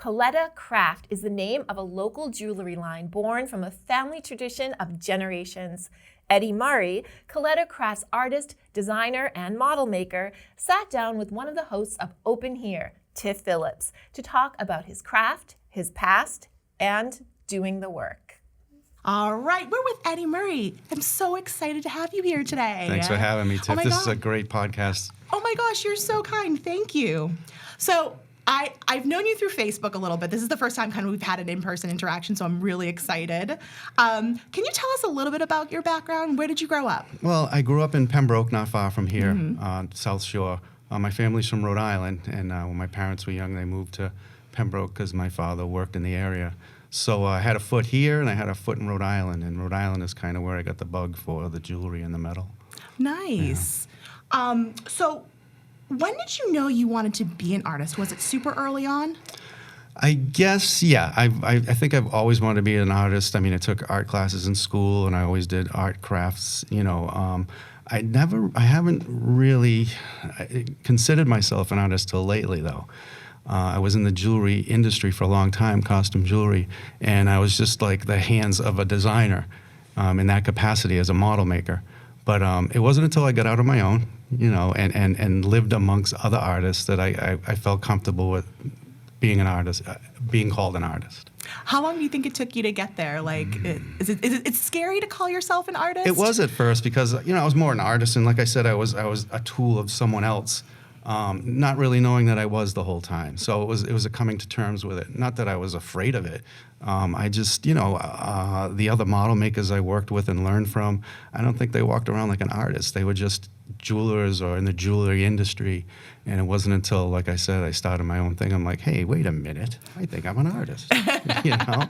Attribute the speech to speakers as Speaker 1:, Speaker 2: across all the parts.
Speaker 1: Coletta Craft is the name of a local jewelry line born from a family tradition of generations. Eddy Murray, Coletta Craft's artist, designer, and model maker, sat down with one of the hosts of Open Here, Tiff Phillips, to talk about his craft, his past, and doing the work.
Speaker 2: All right, we're with Eddy Murray. I'm so excited to have you here today.
Speaker 3: Thanks for having me, Tiff. This
Speaker 2: God.
Speaker 3: is a great podcast.
Speaker 2: Oh my gosh, you're so kind. Thank you. So I've known you through Facebook a little bit. This is the first time kind of we've had an in-person interaction, so I'm really excited. Can you tell us a little bit about your background? Where did you grow up?
Speaker 3: Well, I grew up in Pembroke, not far from here, South Shore. My family's from Rhode Island, and when my parents were young, they moved to Pembroke because my father worked in the area. So I had a foot here, and I had a foot in Rhode Island, and Rhode Island is kind of where I got the bug for the jewelry and the metal.
Speaker 2: Nice. Yeah. So when did you know you wanted to be an artist? Was it super early on?
Speaker 3: I guess, yeah. I think I've always wanted to be an artist. I mean, I took art classes in school, and I always did art crafts, you know. I haven't really considered myself an artist till lately, though. I was in the jewelry industry for a long time, costume jewelry, and I was just like the hands of a designer in that capacity as a model maker. But it wasn't until I got out on my own, you know, and lived amongst other artists that I felt comfortable with being an artist, being called an artist.
Speaker 2: How long do you think it took you to get there? Like, is it scary to call yourself an artist?
Speaker 3: It was at first because, you know, I was more an artist, and like I said, I was a tool of someone else. Not really knowing that I was the whole time. So it was a coming to terms with it. Not that I was afraid of it. I just, you know, the other model makers I worked with and learned from, I don't think they walked around like an artist. They were just jewelers or in the jewelry industry. And it wasn't until, like I said, I started my own thing. I'm like, hey, wait a minute. I think I'm an artist, you know?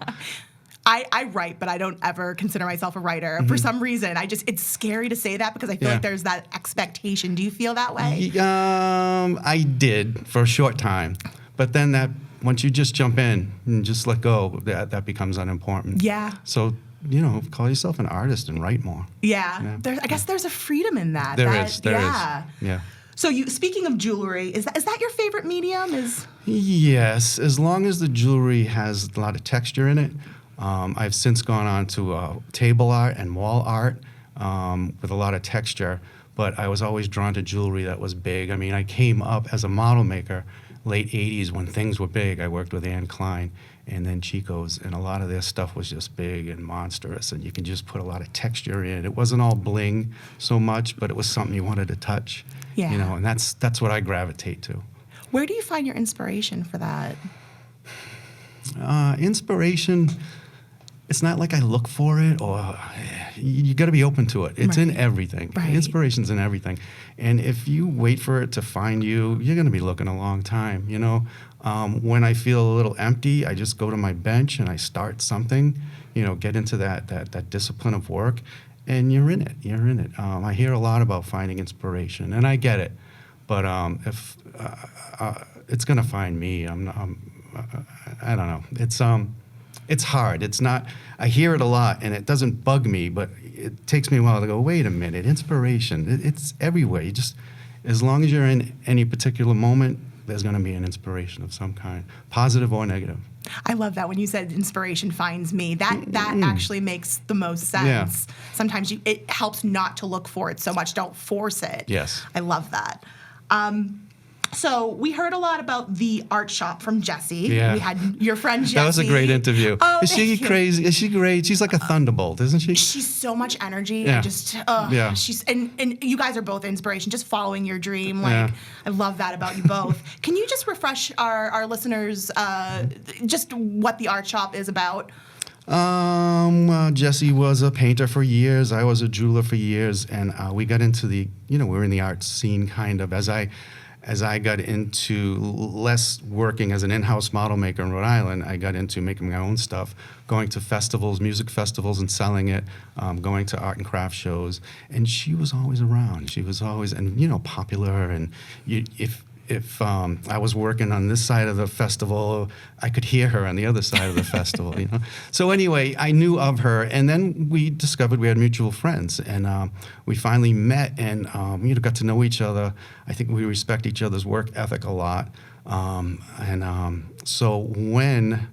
Speaker 2: I write, but I don't ever consider myself a writer. For some reason, it's scary to say that because I feel like there's that expectation. Do you feel that way?
Speaker 3: I did for a short time. But then once you just jump in and just let go, that becomes unimportant.
Speaker 2: Yeah.
Speaker 3: So, you know, call yourself an artist and write more.
Speaker 2: Yeah. I guess there's a freedom in that.
Speaker 3: There is. Yeah.
Speaker 2: So speaking of jewelry, is that your favorite medium?
Speaker 3: Yes, as long as the jewelry has a lot of texture in it. I've since gone on to table art and wall art with a lot of texture, but I was always drawn to jewelry that was big. I mean, I came up as a model maker late 80s when things were big. I worked with Anne Klein and then Chico's, and a lot of their stuff was just big and monstrous, and you can just put a lot of texture in. It wasn't all bling so much, but it was something you wanted to touch.
Speaker 2: Yeah.
Speaker 3: You know, and that's what I gravitate to.
Speaker 2: Where do you find your inspiration for that?
Speaker 3: Inspiration, it's not like I look for it, or you got to be open to it. It's in everything.
Speaker 2: Right.
Speaker 3: Inspiration's in everything. And if you wait for it to find you, you're going to be looking a long time, you know. When I feel a little empty, I just go to my bench and I start something, you know, get into that discipline of work, and you're in it. I hear a lot about finding inspiration, and I get it. But if it's going to find me, I don't know. It's hard. It's not. I hear it a lot, and it doesn't bug me, but it takes me a while to go, wait a minute, inspiration. It's everywhere. You just, as long as you're in any particular moment, there's going to be an inspiration of some kind, positive or negative.
Speaker 2: I love that when you said inspiration finds me. That actually makes the most sense.
Speaker 3: Yeah.
Speaker 2: Sometimes it helps not to look for it so much. Don't force it.
Speaker 3: Yes.
Speaker 2: I love that. So we heard a lot about the art shop from Jessie.
Speaker 3: Yeah.
Speaker 2: We had your friend Jessie.
Speaker 3: That was a great interview.
Speaker 2: Oh,
Speaker 3: is she crazy? Is she great? She's like a thunderbolt, isn't she?
Speaker 2: She's so much energy.
Speaker 3: Yeah.
Speaker 2: She's and you guys are both inspiration, just following your dream. Like,
Speaker 3: Yeah.
Speaker 2: I love that about you both. Can you just refresh our listeners just what the art shop is about?
Speaker 3: Jessie was a painter for years. I was a jeweler for years, and we got into we were in the art scene kind of as I got into less working as an in-house model maker in Rhode Island. I got into making my own stuff, going to festivals, music festivals, and selling it, going to art and craft shows. And she was always around. She was always, and popular. And if I was working on this side of the festival, I could hear her on the other side of the festival, So anyway, I knew of her, and then we discovered we had mutual friends, and we finally met and got to know each other. I think we respect each other's work ethic a lot. So when,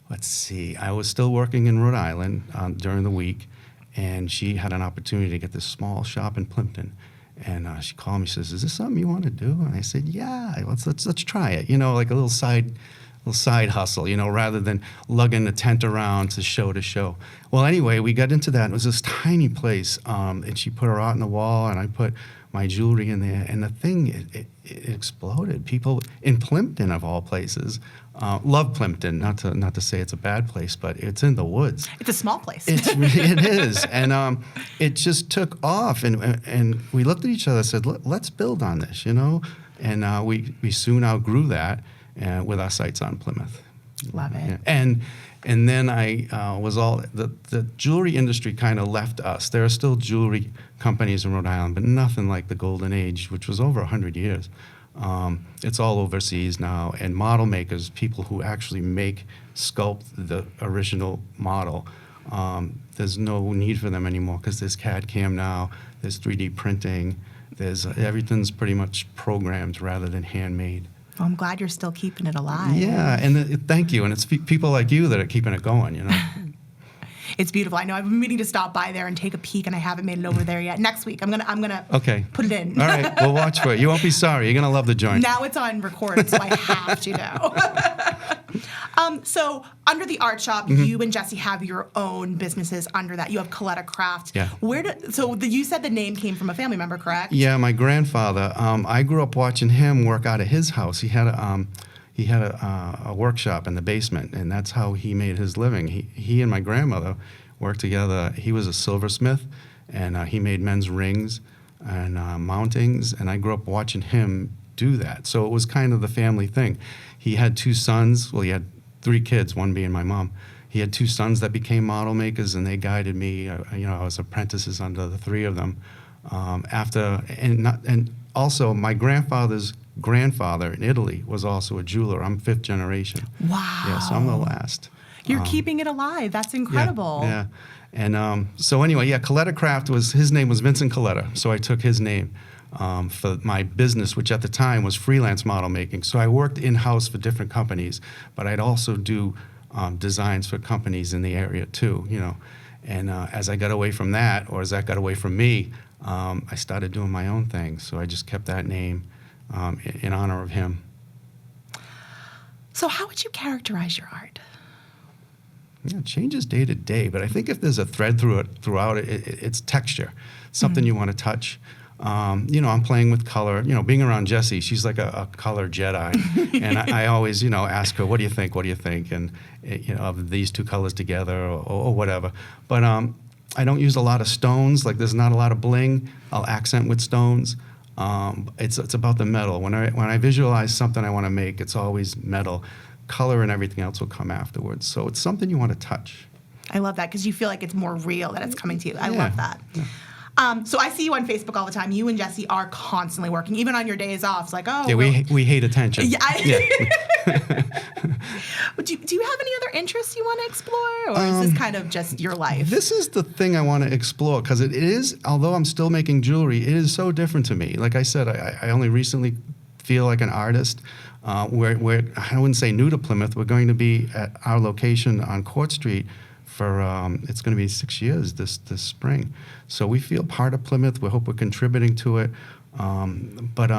Speaker 3: let's see, I was still working in Rhode Island during the week, and she had an opportunity to get this small shop in Plimpton. And she called me, says, "Is this something you want to do?" And I said, "Yeah, let's try it." You know, like a little side hustle, you know, rather than lugging a tent around to show. Well, anyway, we got into that. And it was this tiny place, and she put her art on the wall, and I put my jewelry in there, and the thing it exploded. People in Plimpton, of all places, love Plimpton. Not to say it's a bad place, but it's in the woods.
Speaker 2: It's a small place.
Speaker 3: It is, and it just took off. And we looked at each other and said, "Let's build on this," you know. And we soon outgrew that, with our sites on Plymouth.
Speaker 2: Love it.
Speaker 3: And then I was all the jewelry industry kind of left us. There are still jewelry companies in Rhode Island, but nothing like the golden age, which was over 100 years. It's all overseas now, and model makers, people who actually sculpt the original model, there's no need for them anymore because there's CAD/CAM now, there's 3D printing, everything's pretty much programmed rather than handmade.
Speaker 2: Well, I'm glad you're still keeping it alive.
Speaker 3: Yeah, and thank you, and it's people like you that are keeping it going, you know.
Speaker 2: It's beautiful. I know I've been meaning to stop by there and take a peek, and I haven't made it over there yet. Next week, I'm gonna
Speaker 3: okay.
Speaker 2: Put it in.
Speaker 3: All right, we'll watch for it. You won't be sorry. You're gonna love the joint.
Speaker 2: Now it's on record, so I have to know. So under the art shop, you and Jesse have your own businesses under that. You have Coletta Craft.
Speaker 3: Yeah.
Speaker 2: You said the name came from a family member, correct?
Speaker 3: Yeah, my grandfather. I grew up watching him work out of his house. He had a workshop in the basement, and that's how he made his living. He and my grandmother worked together. He was a silversmith, and he made men's rings and mountings, and I grew up watching him do that. So it was kind of the family thing. He had 2 sons. Well, he had 3 kids, one being my mom. He had 2 sons that became model makers, and they guided me. I was apprentices under the 3 of them. And also my grandfather's grandfather in Italy was also a jeweler. I'm 5th generation.
Speaker 2: Wow.
Speaker 3: Yeah, so I'm the last.
Speaker 2: You're keeping it alive. That's incredible.
Speaker 3: Yeah. And so anyway, Coletta Craft his name was Vincent Coletta, so I took his name for my business, which at the time was freelance model making. So I worked in-house for different companies, but I'd also do designs for companies in the area too, you know. And as I got away from that, or as that got away from me, I started doing my own thing. So I just kept that name in honor of him.
Speaker 2: So how would you characterize your art?
Speaker 3: Yeah, it changes day to day, but I think if there's a thread throughout it, it's texture. Something you want to touch. I'm playing with color. You know, being around Jessie, she's like a color Jedi, and I always, ask her, "What do you think? What do you think?" And of these 2 colors together, or whatever. But I don't use a lot of stones. Like there's not a lot of bling. I'll accent with stones. It's about the metal. When I visualize something I want to make, it's always metal. Color and everything else will come afterwards. So it's something you want to touch.
Speaker 2: I love that because you feel like it's more real that it's coming to you. I
Speaker 3: Yeah.
Speaker 2: love that. Yeah. So I see you on Facebook all the time. You and Jesse are constantly working, even on your days off. It's like, oh.
Speaker 3: Yeah, we hate attention.
Speaker 2: Yeah.
Speaker 3: Yeah.
Speaker 2: Do you have any other interests you want to explore, or is this kind of just your life?
Speaker 3: This is the thing I want to explore because it is, although I'm still making jewelry, it is so different to me. Like I said, I only recently feel like an artist. We're I wouldn't say new to Plymouth. We're going to be at our location on Court Street for it's going to be 6 years this spring. So we feel part of Plymouth. We hope we're contributing to it. But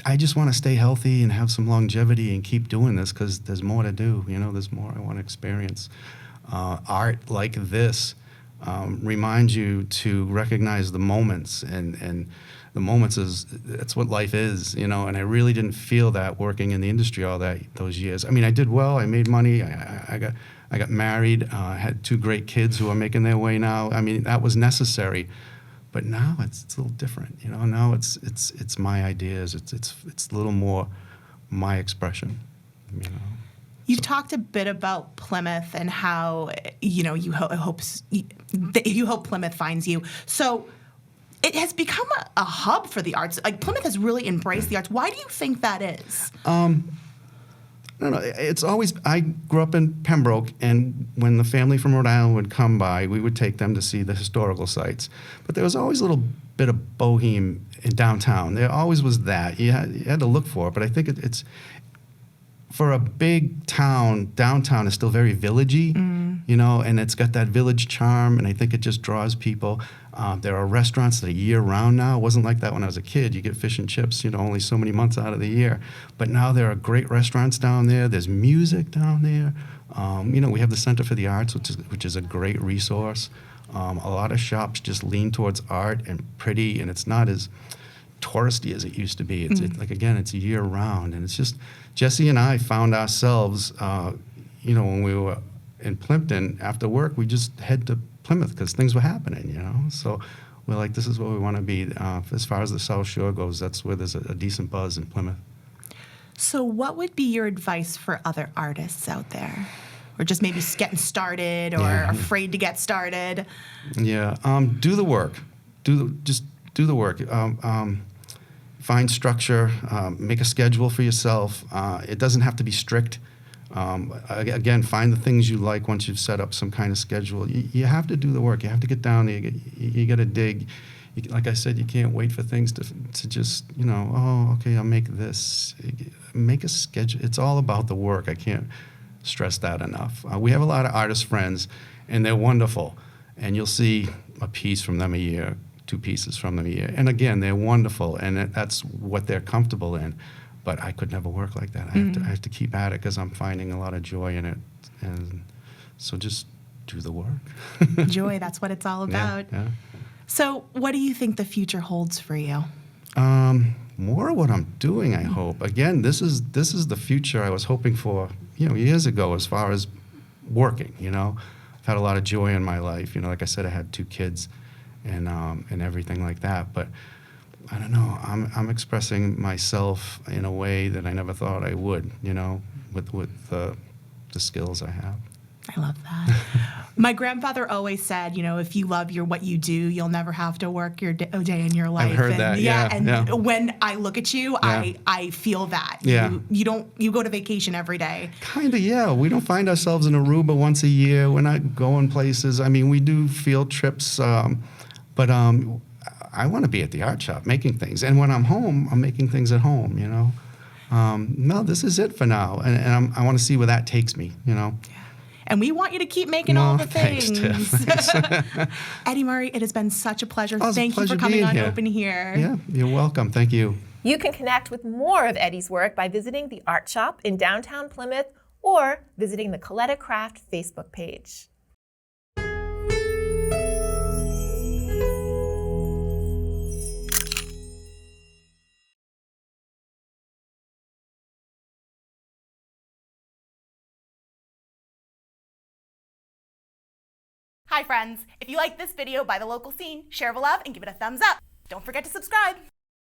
Speaker 3: I just want to stay healthy and have some longevity and keep doing this because there's more to do. There's more I want to experience. Art like this reminds you to recognize the moments and the moments that's what life is, and I really didn't feel that working in the industry those years. I mean, I did well. I made money. I got married. Had 2 great kids who are making their way now. I mean, that was necessary, but now it's a little different. Now it's my ideas. It's a little more my expression.
Speaker 2: You've talked a bit about Plymouth and how you hope Plymouth finds you. So. It has become a hub for the arts. Like Plymouth has really embraced the arts. Why do you think that is?
Speaker 3: I don't know. It's always. I grew up in Pembroke, and when the family from Rhode Island would come by, we would take them to see the historical sites. But there was always little bit of boheme in downtown. There always was that. You had to look for it, but I think it's for a big town, downtown is still very villagey, you know, and it's got that village charm, and I think it just draws people. There are restaurants that are year-round now. It wasn't like that when I was a kid. You get fish and chips, you know, only so many months out of the year. But now there are great restaurants down there. There's music down there. You know, we have the Center for the Arts, which is a great resource. A lot of shops just lean towards art and pretty, and it's not as touristy as it used to be. It's like, again, it's year-round, and it's just, Jesse and I found ourselves, you know, when we were in Plimpton, after work, we just head to Plymouth because things were happening, you know. So we're like, this is where we want to be. As far as the South Shore goes, that's where there's a decent buzz in Plymouth.
Speaker 2: So what would be your advice for other artists out there? Or just maybe getting started or afraid to get started?
Speaker 3: Yeah, do the work. Just do the work. Find structure, make a schedule for yourself. It doesn't have to be strict. Again, find the things you like once you've set up some kind of schedule. You have to do the work. You have to get down there. You got to dig. Like I said, you can't wait for things to just, you know, oh, okay, I'll make this. Make a schedule. It's all about the work. I can't stress that enough. We have a lot of artist friends, and they're wonderful. And you'll see a piece from them a year, 2 pieces from them a year. And again, they're wonderful, and that's what they're comfortable in. But I could never work like that. I have to keep at it because I'm finding a lot of joy in it. And so just do the work.
Speaker 2: Joy, that's what it's all about.
Speaker 3: Yeah.
Speaker 2: So what do you think the future holds for you?
Speaker 3: More of what I'm doing, I hope. Again, this is the future I was hoping for, you know, years ago as far as working, you know. I've had a lot of joy in my life. You know, like I said, I had 2 kids and everything like that. But I don't know, I'm expressing myself in a way that I never thought I would, you know, with the skills I have.
Speaker 2: I love that. My grandfather always said, you know, if you love what you do, you'll never have to work a day in your life.
Speaker 3: I've heard that, yeah.
Speaker 2: And when I look at you,
Speaker 3: Yeah.
Speaker 2: I feel that.
Speaker 3: Yeah.
Speaker 2: You go to vacation every day.
Speaker 3: Kind of, yeah. We don't find ourselves in Aruba once a year. We're not going places. I mean, we do field trips, but I want to be at the art shop making things. And when I'm home, I'm making things at home, you know. No, this is it for now. And I want to see where that takes me, you know.
Speaker 2: Yeah. And we want you to keep making all the
Speaker 3: thanks,
Speaker 2: things.
Speaker 3: Tiff.
Speaker 2: Eddy Murray, it has been such a pleasure.
Speaker 3: Oh,
Speaker 2: Thank you for coming on Open Here.
Speaker 3: Yeah, you're welcome. Thank you.
Speaker 1: You can connect with more of Eddy's work by visiting the art shop in downtown Plymouth or visiting the Coletta Craft Facebook page.
Speaker 4: Hi friends, if you like this video by The Local Scene, share the love and give it a thumbs up. Don't forget to subscribe.